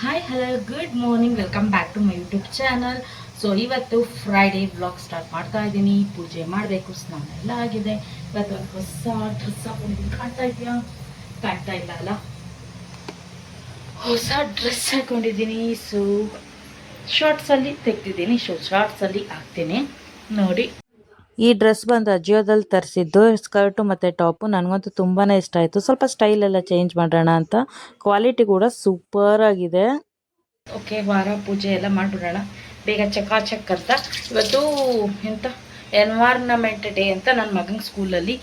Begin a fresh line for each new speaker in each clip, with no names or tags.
Hi hello good morning, welcome back to my YouTube channel. So ಇವತ್ತು Friday vlog start ಮಾಡ್ತಾ ಇದ್ದೀನಿ. ಪೂಜೆ ಮಾಡಬೇಕು, ಸ್ನಾನ ಎಲ್ಲ ಆಗಿದೆ. ಇವತ್ತು ಒಂದು ಹೊಸ ಡ್ರೆಸ್ ಹಾಕೊಂಡಿದ್ದೀನಿ. ಕಾಣ್ತಾ ಇಲ್ಲ ಅಲ್ಲ, ಹೊಸ ಡ್ರೆಸ್ ಹಾಕೊಂಡಿದ್ದೀನಿ. ಸೊ ಶಾರ್ಟ್ಸಲ್ಲಿ ತೆಗ್ದಿದ್ದೀನಿ. ಶಾರ್ಟ್ಸಲ್ಲಿ ಹಾಕ್ತೀನಿ ನೋಡಿ. ಈ ಡ್ರೆಸ್ ಬಂದು ಅಜಿಯೋದಲ್ಲಿ ತರಿಸಿದ್ದು. ಸ್ಕರ್ಟು ಮತ್ತು ಟಾಪು ನನಗಂತೂ ತುಂಬಾ ಇಷ್ಟ ಆಯಿತು. ಸ್ವಲ್ಪ ಸ್ಟೈಲ್ ಎಲ್ಲ ಚೇಂಜ್ ಮಾಡೋಣ ಅಂತ. ಕ್ವಾಲಿಟಿ ಕೂಡ ಸೂಪರ್ ಆಗಿದೆ. ಓಕೆ, ವಾರ ಪೂಜೆ ಎಲ್ಲ ಮಾಡಿಬಿಡೋಣ ಬೇಗ ಚಕಾಚಕ್ ಅಂತ. ಇವತ್ತು ಎಂತ ಎನ್ವೈರ್ನಮೆಂಟ್ ಡೇ ಅಂತ ನನ್ನ ಮಗನ ಸ್ಕೂಲಲ್ಲಿ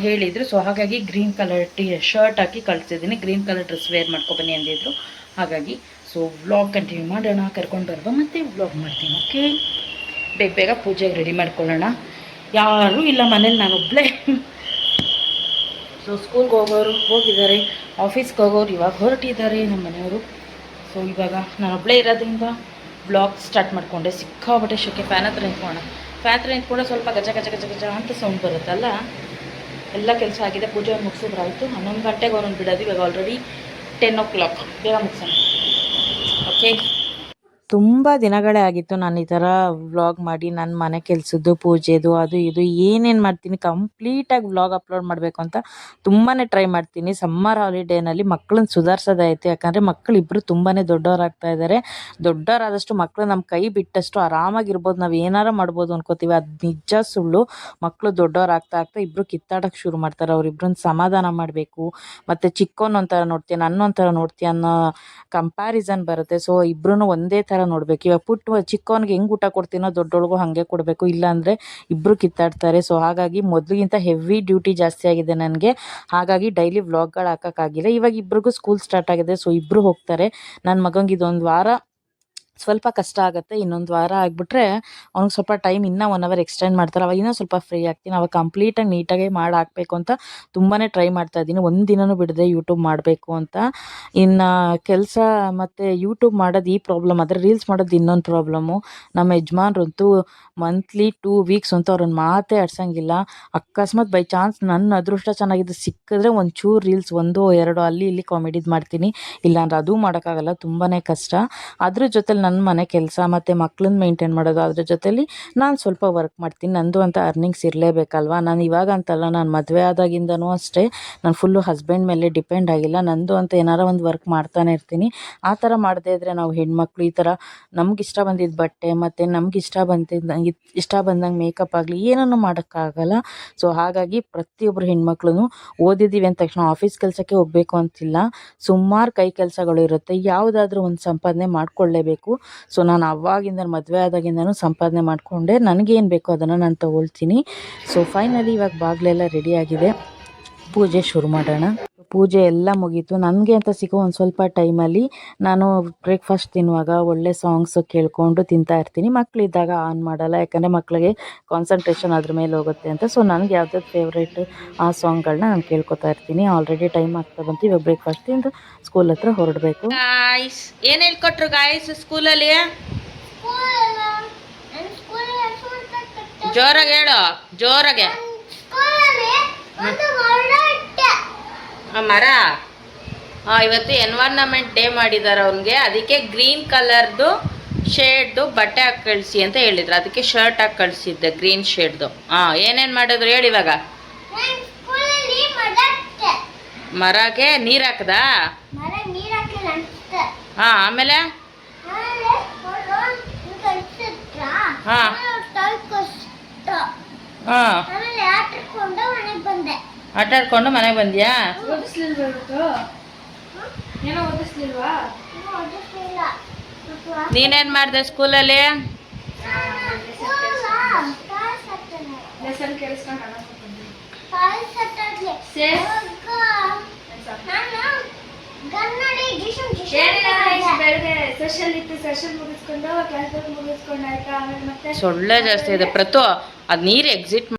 ಹೇಳಿದರು. ಸೊ ಹಾಗಾಗಿ ಗ್ರೀನ್ ಕಲರ್ ಶರ್ಟ್ ಹಾಕಿ ಕಳಿಸಿದ್ದೀನಿ. ಗ್ರೀನ್ ಕಲರ್ ಡ್ರೆಸ್ ವೇರ್ ಮಾಡ್ಕೊಬನ್ನಿ ಅಂದಿದ್ರು. ಹಾಗಾಗಿ ಸೊ ವ್ಲಾಗ್ ಕಂಟಿನ್ಯೂ ಮಾಡೋಣ. ಕರ್ಕೊಂಡು ಬರುವ ಮತ್ತು ವ್ಲಾಗ್ ಮಾಡ್ತೀನಿ. ಓಕೆ, ಬೇಗ ಬೇಗ ಪೂಜೆಗೆ ರೆಡಿ ಮಾಡ್ಕೊಳ್ಳೋಣ. ಯಾರೂ ಇಲ್ಲ ಮನೇಲಿ, ನಾನೊಬ್ಬಳೇ. ಸೊ ಸ್ಕೂಲ್ಗೆ ಹೋಗೋರು ಹೋಗಿದ್ದಾರೆ, ಆಫೀಸ್ಗೆ ಹೋಗೋರು ಇವಾಗ ಹೊರಟಿದ್ದಾರೆ ನಮ್ಮ ಮನೆಯವರು. ಸೊ ಇವಾಗ ನಾನೊಬ್ಬಳೇ ಇರೋದ್ರಿಂದ ಬ್ಲಾಗ್ ಸ್ಟಾರ್ಟ್ ಮಾಡಿಕೊಂಡೆ. ಸಿಕ್ಕಾಬಟ್ಟೆ ಶೆಕೆ. ಫ್ಯಾನ್ ಹತ್ರ ನಿಂತ್ಕೊಳ್ಳೋಣ. ಫ್ಯಾನ್ ಹತ್ರ ನಿಂತ್ಕೊಂಡ್ರೆ ಸ್ವಲ್ಪ ಗಜ ಗಜ ಗಜ ಗಜ ಅಂತ ಸೌಂಡ್ ಬರುತ್ತಲ್ಲ. ಎಲ್ಲ ಕೆಲಸ ಆಗಿದೆ. ಪೂಜೆ ಮುಗಿಸಿದ್ರಾಯಿತು. 11 ಗಂಟೆಗೆ ಅವ್ರನ್ನ ಬಿಡೋದು. ಇವಾಗ ಆಲ್ರೆಡಿ 10 o'clock. ಬೇಗ ಮುಗಿಸೋಣ. ಓಕೆ, ತುಂಬ ದಿನಗಳೇ ಆಗಿತ್ತು ನಾನು ಈ ಥರ ವ್ಲಾಗ್ ಮಾಡಿ. ನನ್ನ ಮನೆ ಕೆಲಸದ್ದು, ಪೂಜೆದು, ಅದು ಇದು ಏನೇನು ಮಾಡ್ತೀನಿ ಕಂಪ್ಲೀಟಾಗಿ ವ್ಲಾಗ್ ಅಪ್ಲೋಡ್ ಮಾಡಬೇಕು ಅಂತ ತುಂಬಾ ಟ್ರೈ ಮಾಡ್ತೀನಿ. ಸಮ್ಮರ್ ಹಾಲಿಡೇನಲ್ಲಿ ಮಕ್ಕಳನ್ನ ಸುಧಾರಿಸೋದೈತೆ. ಯಾಕಂದರೆ ಮಕ್ಕಳು ಇಬ್ಬರು ತುಂಬಾ ದೊಡ್ಡವರಾಗ್ತಾ ಇದ್ದಾರೆ. ದೊಡ್ಡವರಾದಷ್ಟು ಮಕ್ಕಳು ನಮ್ಮ ಕೈ ಬಿಟ್ಟಷ್ಟು ಆರಾಮಾಗಿರ್ಬೋದು, ನಾವು ಏನಾರ ಮಾಡ್ಬೋದು ಅನ್ಕೋತೀವಿ. ಅದು ನಿಜ ಸುಳ್ಳು. ಮಕ್ಕಳು ದೊಡ್ಡವರಾಗ್ತಾ ಆಗ್ತಾ ಇಬ್ಬರು ಕಿತ್ತಾಡೋಕ್ಕೆ ಶುರು ಮಾಡ್ತಾರೆ. ಅವರಿಬ್ಬರನ್ನ ಸಮಾಧಾನ ಮಾಡಬೇಕು. ಮತ್ತು ಚಿಕ್ಕವನು ಒಂಥರ ನೋಡ್ತೀಯ, ನನ್ನೊಂಥರ ನೋಡ್ತೀಯ ಅನ್ನೋ ಕಂಪ್ಯಾರಿಸನ್ ಬರುತ್ತೆ. ಸೊ ಇಬ್ಬರೂ ಒಂದೇ ಥರ ನೋಡಬೇಕು. ಇವಾಗ ಚಿಕ್ಕವನಿಗೆ ಹೆಂಗೆ ಊಟ ಕೊಡ್ತೀನೋ ದೊಡ್ಡೊಳಗೂ ಹಾಗೆ ಕೊಡಬೇಕು, ಇಲ್ಲಾಂದರೆ ಇಬ್ಬರು ಕಿತ್ತಾಡ್ತಾರೆ. ಸೊ ಹಾಗಾಗಿ ಮೊದಲಿಗಿಂತ ಹೆವಿ ಡ್ಯೂಟಿ ಜಾಸ್ತಿ ಆಗಿದೆ ನನಗೆ. ಹಾಗಾಗಿ ಡೈಲಿ ವ್ಲಾಗ್ಗಳು ಹಾಕೋಕ್ಕಾಗಿಲ್ಲ. ಇವಾಗ ಇಬ್ರಿಗೂ ಸ್ಕೂಲ್ ಸ್ಟಾರ್ಟ್ ಆಗಿದೆ. ಸೊ ಇಬ್ಬರು ಹೋಗ್ತಾರೆ. ನನ್ನ ಮಗಂಗೆ ಇದೊಂದು ವಾರ ಸ್ವಲ್ಪ ಕಷ್ಟ ಆಗುತ್ತೆ. ಇನ್ನೊಂದು ವಾರ ಆಗಿಬಿಟ್ರೆ ಅವ್ನಿಗೆ ಸ್ವಲ್ಪ ಟೈಮ್ ಇನ್ನೂ 1 hour ಎಕ್ಸ್ಟೆಂಡ್ ಮಾಡ್ತಾರೆ. ಅವಾಗ ಇನ್ನೂ ಸ್ವಲ್ಪ ಫ್ರೀ ಆಗ್ತೀನಿ. ಅವಾಗ ಕಂಪ್ಲೀಟಾಗಿ ನೀಟಾಗಿ ಮಾಡಿ ಹಾಕಬೇಕು ಅಂತ ತುಂಬಾ ಟ್ರೈ ಮಾಡ್ತಾ ಇದ್ದೀನಿ. ಒಂದು ದಿನವೂ ಬಿಡದೆ ಯೂಟ್ಯೂಬ್ ಮಾಡಬೇಕು ಅಂತ. ಇನ್ನು ಕೆಲಸ ಮತ್ತು ಯೂಟ್ಯೂಬ್ ಮಾಡೋದು ಈ ಪ್ರಾಬ್ಲಮ್, ಆದರೆ ರೀಲ್ಸ್ ಮಾಡೋದು ಇನ್ನೊಂದು ಪ್ರಾಬ್ಲಮ್ಮು. ನಮ್ಮ ಯಜಮಾನ್ರಂತೂ ಮಂತ್ಲಿ 2 weeks ಅಂತೂ ಅವ್ರನ್ನ ಮಾತೇ ಆಡ್ಸೋಂಗಿಲ್ಲ. ಅಕಸ್ಮಾತ್ ಬೈ ಚಾನ್ಸ್ ನನ್ನ ಅದೃಷ್ಟ ಚೆನ್ನಾಗಿದ್ದು ಸಿಕ್ಕಿದ್ರೆ ಒಂಚೂರು ರೀಲ್ಸ್ 1-2 ಅಲ್ಲಿ ಇಲ್ಲಿ ಕಾಮಿಡಿದು ಮಾಡ್ತೀನಿ. ಇಲ್ಲಾಂದ್ರೆ ಅದೂ ಮಾಡೋಕ್ಕಾಗಲ್ಲ, ತುಂಬಾ ಕಷ್ಟ. ಅದ್ರ ಜೊತೆಲಿ ನನ್ನ ಮನೆ ಕೆಲಸ ಮತ್ತು ಮಕ್ಳನ್ನ ಮೇಂಟೈನ್ ಮಾಡೋದು, ಅದ್ರ ಜೊತೆಲಿ ನಾನು ಸ್ವಲ್ಪ ವರ್ಕ್ ಮಾಡ್ತೀನಿ. ನಂದು ಅಂತ ಅರ್ನಿಂಗ್ಸ್ ಇರಲೇಬೇಕಲ್ವ. ನಾನು ಇವಾಗ ಅಂತಲ್ಲ, ನಾನು ಮದುವೆ ಆದಾಗಿಂದನೂ ಅಷ್ಟೇ ನಾನು ಫುಲ್ಲು ಹಸ್ಬೆಂಡ್ ಮೇಲೆ ಡಿಪೆಂಡ್ ಆಗಿಲ್ಲ. ನಂದು ಅಂತ ಏನಾರ ಒಂದು ವರ್ಕ್ ಮಾಡ್ತಾನೆ ಇರ್ತೀನಿ. ಆ ಥರ ಮಾಡದೇ ಇದ್ದರೆ ನಾವು ಹೆಣ್ಮಕ್ಳು ಈ ಥರ ನಮ್ಗೆ ಬಂದಿದ್ದ ಬಟ್ಟೆ ಮತ್ತು ನಮ್ಗೆ ಇಷ್ಟ ಬಂದಂಗೆ ಮೇಕಪ್ ಆಗಲಿ ಏನೂ ಮಾಡೋಕ್ಕಾಗಲ್ಲ. ಸೊ ಹಾಗಾಗಿ ಪ್ರತಿಯೊಬ್ಬರು ಹೆಣ್ಮಕ್ಳು ಓದಿದ್ದೀವಿ ಅಂದ ತಕ್ಷಣ ಆಫೀಸ್ ಕೆಲಸಕ್ಕೆ ಹೋಗಬೇಕು ಅಂತಿಲ್ಲ. ಸುಮಾರು ಕೈ ಕೆಲಸಗಳು ಇರುತ್ತೆ. ಯಾವುದಾದ್ರೂ ಒಂದು ಸಂಪಾದನೆ ಮಾಡಿಕೊಳ್ಳೇಬೇಕು. ಸೊ ನಾನು ಅವಾಗಿಂದ ಮದುವೆ ಆದಾಗಿಂದನೂ ಸಂಪಾದನೆ ಮಾಡಿಕೊಂಡೆ. ನನಗೇನು ಬೇಕೋ ಅದನ್ನು ನಾನು ತೊಗೊಳ್ತೀನಿ. ಸೊ ಫೈನಲಿ ಇವಾಗ ಬಾಗಿಲೆಲ್ಲ ರೆಡಿಯಾಗಿದೆ. ಪೂಜೆ ಶುರು ಮಾಡೋಣ. ಪೂಜೆ ಎಲ್ಲ ಮುಗೀತು. ನನಗೆ ಅಂತ ಸಿಗೋ ಒಂದು ಸ್ವಲ್ಪ ಟೈಮಲ್ಲಿ ನಾನು ಬ್ರೇಕ್ಫಾಸ್ಟ್ ತಿನ್ನುವಾಗ ಒಳ್ಳೆ ಸಾಂಗ್ಸು ಕೇಳಿಕೊಂಡು ತಿಂತಾ ಇರ್ತೀನಿ. ಮಕ್ಕಳಿದ್ದಾಗ ಆನ್ ಮಾಡಲ್ಲ, ಯಾಕಂದರೆ ಮಕ್ಕಳಿಗೆ ಕಾನ್ಸಂಟ್ರೇಷನ್ ಅದ್ರ ಮೇಲೆ ಹೋಗುತ್ತೆ ಅಂತ. ಸೊ ನನಗೆ ಯಾವ್ದಾದ್ರು ಫೇವ್ರೇಟ್ ಆ ಸಾಂಗ್ಗಳನ್ನ ನಾನು ಕೇಳ್ಕೊತಾ ಇರ್ತೀನಿ. ಆಲ್ರೆಡಿ ಟೈಮ್ ಆಗ್ತಾ ಬಂತು. ಇವಾಗ ಬ್ರೇಕ್ಫಾಸ್ಟ್ ತಿಂದು ಸ್ಕೂಲ್ ಹತ್ರ ಹೊರಡಬೇಕು. ಗಾಯ್ಸ್, ಏನು ಹೇಳ್ಕೊಟ್ರು ಗಾಯ್ಸ್ ಸ್ಕೂಲಲ್ಲಿ? ಜೋರಾಗಿ ಹೇಳು, ಜೋರಾಗೆ. ಮರ ಇವತ್ತು ಎನ್ವೈರ್ನಮೆಂಟ್ ಡೇ ಮಾಡಿದ್ದಾರೆ ಅವನಿಗೆ. ಅದಕ್ಕೆ ಗ್ರೀನ್ ಕಲರ್ದು ಶೇಡ್ದು ಬಟ್ಟೆ ಹಾಕಿ ಕಳಿಸಿ ಅಂತ ಹೇಳಿದ್ರು. ಅದಕ್ಕೆ ಶರ್ಟ್ ಹಾಕಿ ಕಳಿಸಿದ್ದೆ ಗ್ರೀನ್ ಶೇಡ್ದು. ಏನೇನು ಮಾಡಿದ್ರು ಹೇಳಿ ಇವಾಗ. ಮರಕ್ಕೆ ನೀರು ಹಾಕದಾ? ಆಮೇಲೆ ಆಟ ಆಡ್ಕೊಂಡು ಮನೆಗೆ ಬಂದ್ಯಾ? ನೀನೇನು ಮಾಡಿದೆ ಸ್ಕೂಲಲ್ಲಿ? ಸೊಳ್ಳೆ ಜಾಸ್ತಿ ಇದೆ ಪ್ರತು. ಅದು ನೀರು ಎಕ್ಸಿಟ್.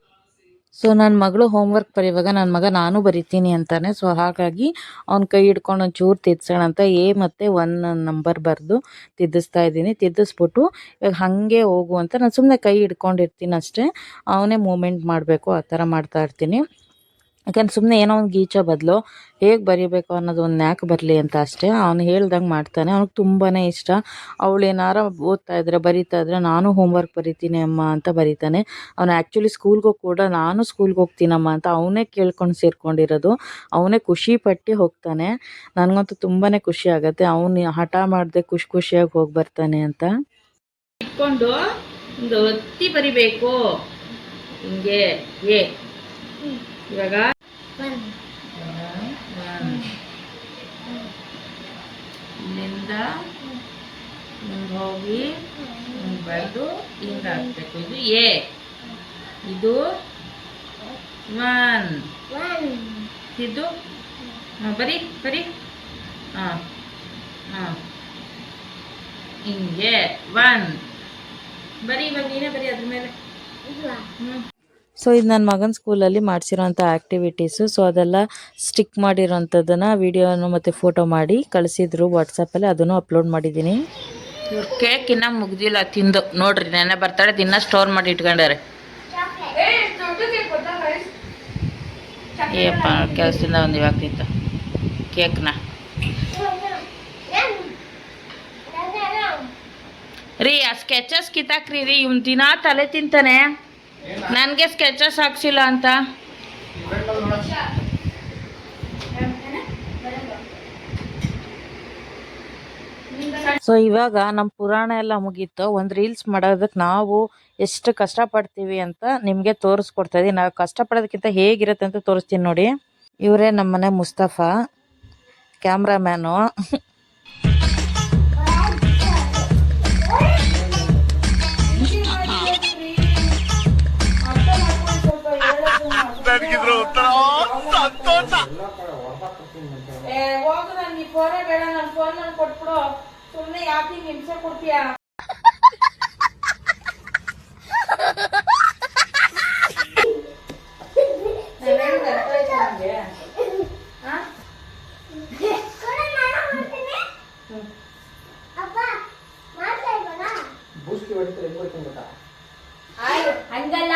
ಸೊ ನನ್ನ ಮಗಳು ಹೋಮ್ವರ್ಕ್ ಬರೆಯುವಾಗ ನನ್ನ ಮಗ ನಾನು ಬರಿತೀನಿ ಅಂತಾನೆ. ಸೊ ಹಾಗಾಗಿ ಅವ್ನ ಕೈ ಹಿಡ್ಕೊಂಡು ಒಂಚೂರು ತಿದ್ಸೋಣ ಅಂತ ಎ ಮತ್ತು 1 ನಂಬರ್ ಬರೆದು ತಿದ್ದಿಸ್ತಾ ಇದ್ದೀನಿ. ತಿದ್ದಿಸ್ಬಿಟ್ಟು ಇವಾಗ ಹಾಗೆ ಹೋಗು ಅಂತ ನಾನು ಸುಮ್ಮನೆ ಕೈ ಹಿಡ್ಕೊಂಡಿರ್ತೀನಿ ಅಷ್ಟೇ. ಅವನೇ ಮೂಮೆಂಟ್ ಮಾಡಬೇಕು, ಆ ಥರ ಮಾಡ್ತಾ ಇರ್ತೀನಿ. ಯಾಕೆಂದ್ರೆ ಸುಮ್ಮನೆ ಏನೋ ಒಂದು ಗೀಚೋ ಬದಲು ಹೇಗೆ ಬರೀಬೇಕು ಅನ್ನೋದು ಒಂದು ನ್ಯಾಕ್ ಬರಲಿ ಅಂತ ಅಷ್ಟೇ. ಅವ್ನು ಹೇಳ್ದಂಗೆ ಮಾಡ್ತಾನೆ, ಅವ್ನಿಗೆ ತುಂಬಾ ಇಷ್ಟ. ಅವಳು ಏನಾರ ಓದ್ತಾ ಇದ್ರೆ ಬರೀತಾ ಇದ್ರೆ ನಾನು ಹೋಮ್ವರ್ಕ್ ಬರಿತೀನಿ ಅಮ್ಮ ಅಂತ ಬರೀತಾನೆ. ಅವನು ಆ್ಯಕ್ಚುಲಿ ಸ್ಕೂಲ್ಗೂ ಕೂಡ ನಾನು ಸ್ಕೂಲ್ಗೆ ಹೋಗ್ತೀನಮ್ಮ ಅಂತ ಅವನೇ ಕೇಳ್ಕೊಂಡು ಸೇರ್ಕೊಂಡಿರೋದು. ಅವನೇ ಖುಷಿ ಪಟ್ಟು ಹೋಗ್ತಾನೆ. ನನಗಂತೂ ತುಂಬಾ ಖುಷಿ ಆಗುತ್ತೆ, ಅವನು ಹಠ ಮಾಡದೆ ಖುಷಿಯಾಗಿ ಹೋಗಿ ಬರ್ತಾನೆ ಅಂತ. ಇಟ್ಕೊಂಡು ಒಂದು ಒತ್ತಿ ಬರಿಬೇಕು ಹಿಂಗೆ. ಇವಾಗ ಇಲ್ಲಿಂದ ಹಿಂಗೆ ಹೋಗಿ ಹಿಂಗೆ ಬರೆದು ಹಿಂಗೆ ಹಾಕ್ಬೇಕು. ಇದು ಇದು 1 ಇದು ಬರೀ ಹಾಂ ಹಿಂಗೆ 1 ಬರೀ. ಇವಾಗ ನೀನೇ ಬರೀ ಅದ್ರ ಮೇಲೆ. ಸೊ ಇದು ನನ್ನ ಮಗನ ಸ್ಕೂಲಲ್ಲಿ ಮಾಡಿಸಿರೋಂಥ ಆ್ಯಕ್ಟಿವಿಟೀಸು. ಸೊ ಅದೆಲ್ಲ ಸ್ಟಿಕ್ ಮಾಡಿರೋಂಥದ್ದನ್ನು ವೀಡಿಯೋನು ಮತ್ತು ಫೋಟೋ ಮಾಡಿ ಕಳಿಸಿದ್ರು ವಾಟ್ಸಪ್ಪಲ್ಲಿ, ಅದನ್ನು ಅಪ್ಲೋಡ್ ಮಾಡಿದ್ದೀನಿ. ಇವ್ರ ಕೇಕ್ ಇನ್ನೂ ಮುಗ್ದಿಲ್ಲ ತಿಂದು ನೋಡ್ರಿ. ನೆನ್ನೆ ಬರ್ತಾಳೆ ದಿನ ಸ್ಟೋರ್ ಮಾಡಿ ಇಟ್ಕೊಂಡಾರೆ. ಏಪ್ಪ ಕೆಲಸದಿಂದ ಒಂದು ಇವಾಗ ತಿಂತ ಕೇಕ್ನ ರೀ. ಆ ಸ್ಕೆಚಸ್ ಕಿತ್ತಾಕ್ರಿ ರೀ. ಇವ್ನು ದಿನ ತಲೆ ತಿಂತಾನೆ, ನನಗೆ ಸ್ಕೆಚಸ್ ಹಾಕ್ಸಿಲ್ಲ ಅಂತ. ಸೊ ಇವಾಗ ನಮ್ಮ ಪುರಾಣ ಎಲ್ಲ ಮುಗೀತು. ಒಂದು ರೀಲ್ಸ್ ಮಾಡೋದಕ್ಕೆ ನಾವು ಎಷ್ಟು ಕಷ್ಟಪಡ್ತೀವಿ ಅಂತ ನಿಮಗೆ ತೋರಿಸ್ಕೊಡ್ತಾ ಇದ್ದೀನಿ. ನಾವು ಕಷ್ಟಪಡೋದಕ್ಕಿಂತ ಹೇಗಿರುತ್ತೆ ಅಂತ ತೋರಿಸ್ತೀನಿ ನೋಡಿ. ಇವರೇ ನಮ್ಮನೆ ಮುಸ್ತಫಾ, ಕ್ಯಾಮ್ರಾಮ್ಯಾನು. ಹೋಗು, ನನ್ಗೆ ಈ ಫೋನೇ ಬೇಡ, ನನ್ನ ಫೋನ್ ನಾನು ಕೊಟ್ಬಿಡು. ಸುಮ್ಮನೆ ಯಾಕೆ ಹಿಂಸೆ ಕೊಡ್ತೀಯಾ? ಹಂಗಲ್ಲ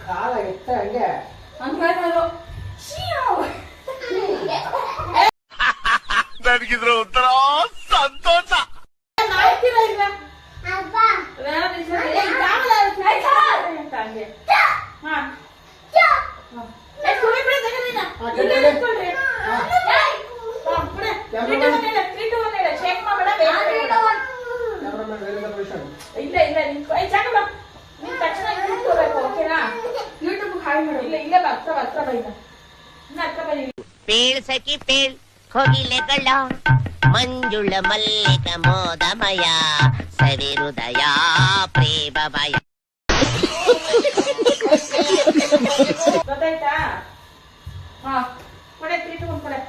ಕಾಲ ಎತ್ತ ಹಂಗೆ ನನಗಿದ್ರ ಒಂಥರ ಸಂತೋಷ. ಇಲ್ಲ ಇಲ್ಲ ನಿನ್ ತಕ್ಷಣ ಓಕೆನಾ? ಯೂಟ್ಯೂಬ್ ಹಾಯ್ ಮಾಡು. ಇಲ್ಲ ಇಲ್ಲ ಹತ್ರ ಬೈನ ಹತ್ರ ಬೈ. ಪೇಳ್ ಸಖಿ ಪೇಳ್ ಕೋಗಿಲೆಗಳ ಮಂಜುಳ ಮಲ್ಲಿಕ ಮೋದಮಯ ಸವಿರುದಯ ಪ್ರೇಮಮಯ. ಗೊತ್ತಾಯ್ತಾ? ಹಾ ಕೊಡೆ 3 2 1 ಕೊಡೆ.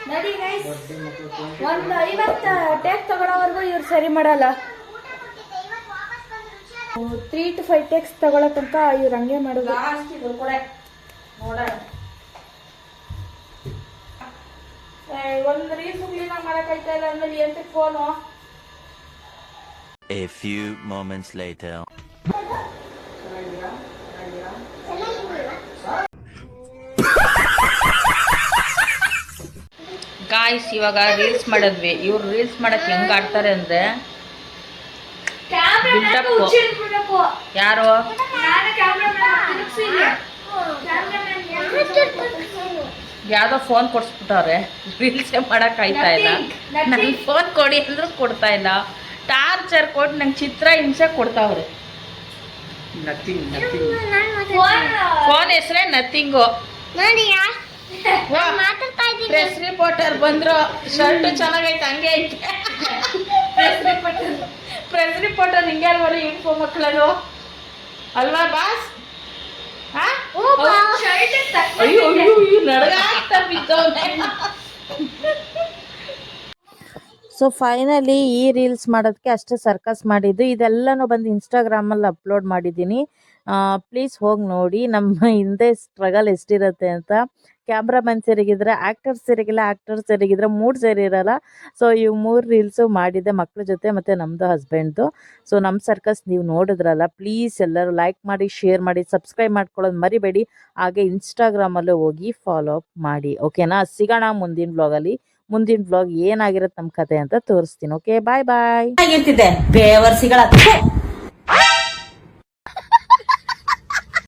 ನೋಡಿ ಗೈಸ್, ಒಂದು 50 ಟೇಕ್ ತಗೊಳೋವರೆಗೂ ಇವ್ರು ಸರಿ ಮಾಡಲ್ಲ. 3 to 5 ಟೇಕ್ಸ್ ತಗೊಳ್ಳೋ ತನಕ ಇವ್ರು ಹಂಗೆ ಮಾಡೋದು. ಒಂದು ರೀಲ್ಸ್ ಕ್ಲೀನಾಗಿ ಮಾಡಕ್ಕಾಯ್ತಾ ಇಲ್ಲ ಅಂದ್ರೆ ಎಂತ phone.
A few moments later.
Guys, ಇವಾಗ ರೀಲ್ಸ್ ಮಾಡಿದ್ವಿ. ಇವ್ರು ರೀಲ್ಸ್ ಮಾಡಕ್ ಹೆಂಗ್ ಆಡ್ತಾರೆ ಅಂದ್ರೆ ಯಾರು ಯಾವ್ದೋ ಫೋನ್ ಕೊಡ್ಸ್ಬಿಟ್ಟವ್ರೆ, ರೀಲ್ಸೇ ಮಾಡಕ್ ಆಯ್ತಾ ಇಲ್ಲ. ನನ್ ಫೋನ್ ಕೊಡಿ ಅಂದ್ರೂ ಕೊಡ್ತಾ ಇಲ್ಲ. ಟಾರ್ಚರ್ ಕೊಟ್ಟು ನಂಗೆ ಚಿತ್ರ ಹಿಂಸೆ ಕೊಡ್ತಾವ್ರೆ. ಫೋನ್ ಹೆಸರೇ ನಥಿಂಗು. ಪ್ರೆಸ್ ರಿಪೋರ್ಟರ್ ಬಂದ್ರು, ಶರ್ಟ್ ಚೆನ್ನಾಗೈತೆ, ಹಂಗೆ ಐತೆ. ಪ್ರೆಸ್ ರಿಪೋರ್ಟರ್ ಹಿಂಗೆ ಅಲ್ವರಿ ಇನ್ಫೋ ಮಕ್ಕಳದು ಅಲ್ವಾ ಬಾಸ್? ಸೊ ಸೊ ಫೈನಲಿ ಈ ರೀಲ್ಸ್ ಮಾಡೋದಕ್ಕೆ ಅಷ್ಟೇ ಸರ್ಕಸ್ ಮಾಡಿದ್ದು. ಇದೆಲ್ಲನೂ ಬಂದು ಇನ್ಸ್ಟಾಗ್ರಾಮಲ್ಲಿ ಅಪ್ಲೋಡ್ ಮಾಡಿದ್ದೀನಿ. ಪ್ಲೀಸ್ ಹೋಗಿ ನೋಡಿ ನಮ್ಮ ಹಿಂದೆ ಸ್ಟ್ರಗಲ್ ಎಷ್ಟಿರುತ್ತೆ ಅಂತ. ಕ್ಯಾಮ್ರಾಮನ್ ಸರಿಗಿದ್ರೆ ಆ್ಯಕ್ಟರ್ಸ್ ಸರಿಗಿಲ್ಲ, ಆ್ಯಕ್ಟರ್ಸ್ ಸರಿಗಿದ್ರೆ ಮೂಡ್ ಸರಿ ಇರಲ್ಲ. ಸೊ ಇವು 3 ರೀಲ್ಸು ಮಾಡಿದ್ದೆ ಮಕ್ಳ ಜೊತೆ ಮತ್ತು ನಮ್ಮದು ಹಸ್ಬೆಂಡ್ದು. ಸೊ ನಮ್ಮ ಸರ್ಕಸ್ ನೀವು ನೋಡಿದ್ರಲ್ಲ, ಪ್ಲೀಸ್ ಎಲ್ಲರೂ ಲೈಕ್ ಮಾಡಿ, ಶೇರ್ ಮಾಡಿ, ಸಬ್ಸ್ಕ್ರೈಬ್ ಮಾಡ್ಕೊಳ್ಳೋದು ಮರಿಬೇಡಿ. ಹಾಗೆ ಇನ್ಸ್ಟಾಗ್ರಾಮಲ್ಲೂ ಹೋಗಿ ಫಾಲೋ ಅಪ್ ಮಾಡಿ. ಓಕೆನಾ? ಸಿಗೋಣ ಮುಂದಿನ ವ್ಲಾಗಲ್ಲಿ. ಮುಂದಿನ ವ್ಲಾಗ್ ಏನಾಗಿರುತ್ತೆ ನಮ್ಮ ಕತೆ ಅಂತ ತೋರಿಸ್ತೀನಿ. ಓಕೆ, ಬಾಯ್ ಬಾಯ್.
ಆಗಿರ್ತಿದೆ ಬೇವರ್ಸಿಗಳ